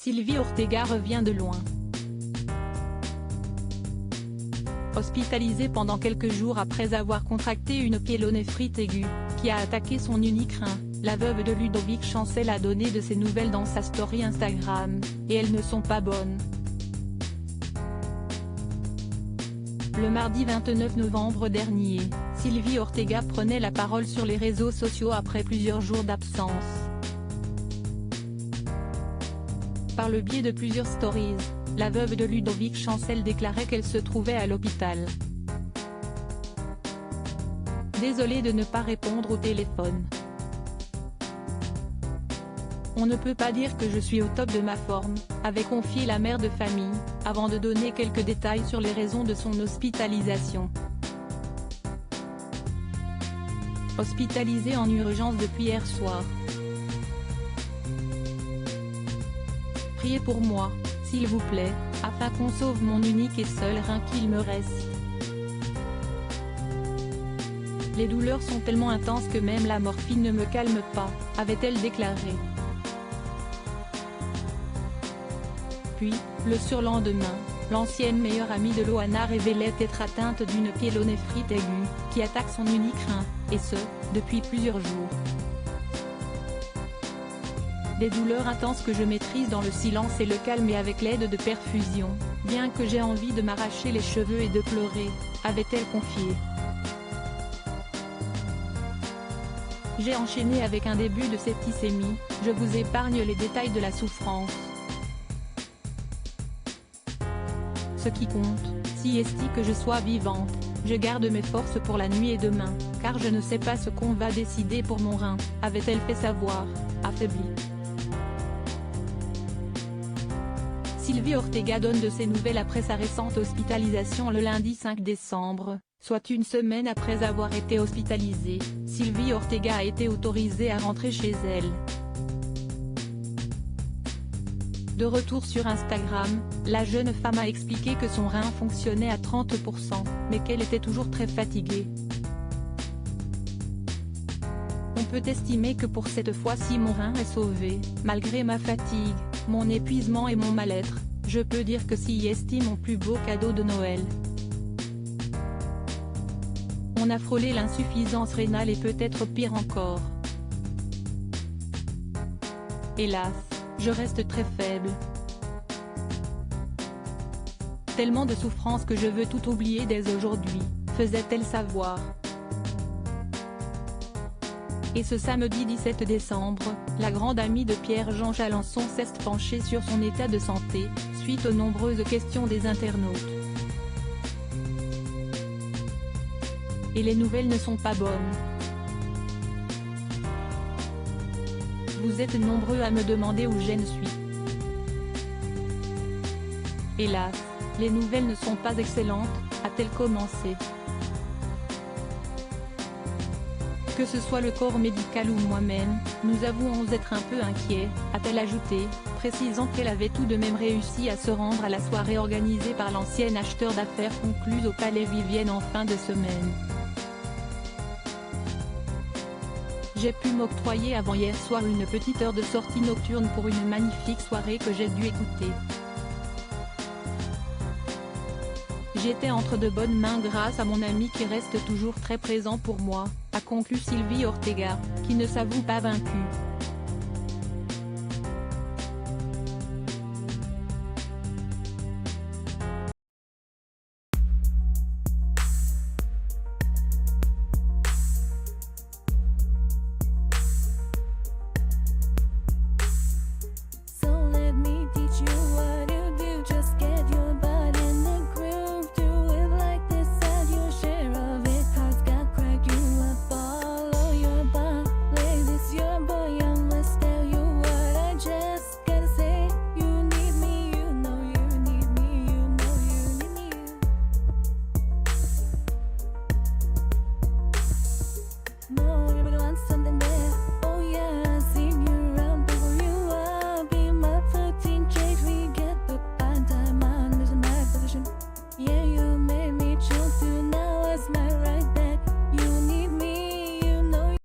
Sylvie Ortega revient de loin. Hospitalisée pendant quelques jours après avoir contracté une pyélonéphrite aiguë, qui a attaqué son unique rein, la veuve de Ludovic Chancel a donné de ses nouvelles dans sa story Instagram, et elles ne sont pas bonnes. Le mardi 29 novembre dernier, Sylvie Ortega prenait la parole sur les réseaux sociaux après plusieurs jours d'absence. Par le biais de plusieurs stories, la veuve de Ludovic Chancel déclarait qu'elle se trouvait à l'hôpital. Désolée de ne pas répondre au téléphone. On ne peut pas dire que je suis au top de ma forme, avait confié la mère de famille, avant de donner quelques détails sur les raisons de son hospitalisation. Hospitalisée en urgence depuis hier soir. Priez pour moi, s'il vous plaît, afin qu'on sauve mon unique et seul rein qu'il me reste. Les douleurs sont tellement intenses que même la morphine ne me calme pas, avait-elle déclaré. Puis, le surlendemain, l'ancienne meilleure amie de Loana révélait être atteinte d'une pyélonéphrite aiguë, qui attaque son unique rein, et ce, depuis plusieurs jours. Des douleurs intenses que je maîtrise dans le silence et le calme et avec l'aide de perfusions, bien que j'ai envie de m'arracher les cheveux et de pleurer, avait-elle confié. J'ai enchaîné avec un début de septicémie, je vous épargne les détails de la souffrance. Ce qui compte, si est que je sois vivante, je garde mes forces pour la nuit et demain, car je ne sais pas ce qu'on va décider pour mon rein, avait-elle fait savoir, affaiblie. Sylvie Ortega donne de ses nouvelles après sa récente hospitalisation le lundi 5 décembre, soit une semaine après avoir été hospitalisée. Sylvie Ortega a été autorisée à rentrer chez elle. De retour sur Instagram, la jeune femme a expliqué que son rein fonctionnait à 30%, mais qu'elle était toujours très fatiguée. On peut estimer que pour cette fois-ci mon rein est sauvé, malgré ma fatigue, mon épuisement et mon mal-être, je peux dire que c'est mon plus beau cadeau de Noël. On a frôlé l'insuffisance rénale et peut-être pire encore. Hélas, je reste très faible. Tellement de souffrance que je veux tout oublier dès aujourd'hui, faisait-elle savoir. Et ce samedi 17 décembre, la grande amie de Pierre-Jean Chalençon s'est penchée sur son état de santé, suite aux nombreuses questions des internautes. Et les nouvelles ne sont pas bonnes. Vous êtes nombreux à me demander où j'en suis. Hélas, les nouvelles ne sont pas excellentes, a-t-elle commencé. Que ce soit le corps médical ou moi-même, nous avouons être un peu inquiets, a-t-elle ajouté, précisant qu'elle avait tout de même réussi à se rendre à la soirée organisée par l'ancien acheteur d'affaires concluse au Palais Vivienne en fin de semaine. J'ai pu m'octroyer avant hier soir une petite heure de sortie nocturne pour une magnifique soirée que j'ai dû écouter. J'étais entre de bonnes mains grâce à mon ami qui reste toujours très présent pour moi, a conclu Sylvie Ortega, qui ne s'avoue pas vaincue.